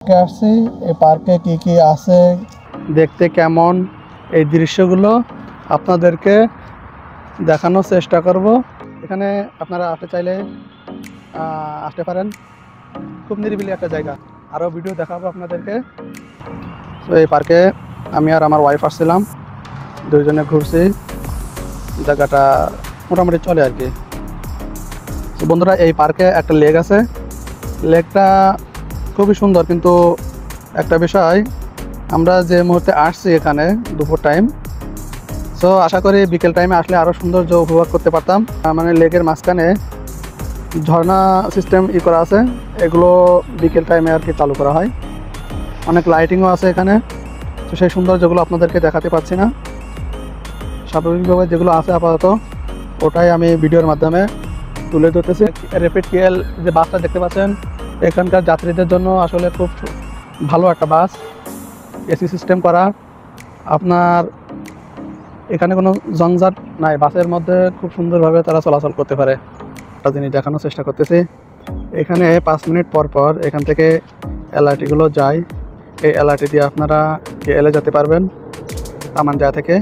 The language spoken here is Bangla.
পার্কে আসছি। এই পার্কে কি কি আছে, দেখতে কেমন, এই দৃশ্যগুলো আপনাদেরকে দেখানোর চেষ্টা করব। এখানে আপনারা আসতে চাইলে আসতে পারেন। খুব নিরিবিলি একটা জায়গা। আরও ভিডিও দেখাবো আপনাদেরকে। তো এই পার্কে আমি আর আমার ওয়াইফ আসছিলাম, দুইজনে ঘুরছি। জায়গাটা মোটামুটি চলে আর কি। তো বন্ধুরা, এই পার্কে একটা লেক আছে। লেকটা খুবই সুন্দর, কিন্তু একটা বিষয়, আমরা যে মুহূর্তে আসছি এখানে দুপুর টাইম, সো আশা করি বিকেল টাইমে আসলে আরও সৌন্দর্য উপভোগ করতে পারতাম। মানে লেকের মাঝখানে ঝর্ণা সিস্টেম করা আছে, এগুলো বিকেল টাইমে আর কি চালু করা হয়। অনেক লাইটিংও আছে এখানে। তো সেই সৌন্দর্যগুলো আপনাদেরকে দেখাতে পারছি না। স্বাভাবিকভাবে যেগুলো আছে আপাতত ওটাই আমি ভিডিওর মাধ্যমে তুলে ধরতেছি। র্যাপিড কেএল যে বাসটা দেখতে পাচ্ছেন, এখানকার যাত্রীদের জন্য আসলে খুব ভালো একটা বাস, এসি সিস্টেম করা। আপনার এখানে কোনো জঞ্জাট নাই, বাসের মধ্যে খুব সুন্দরভাবে তারা চলাচল করতে পারে। একটা জিনিস দেখানোর চেষ্টা করতেছি। এখানে 5 মিনিট পর পর এখান থেকে এলআরটিগুলো যায়। এই এলআরটি দিয়ে আপনারা কেএলে যেতে পারবেন তামানজা থেকে।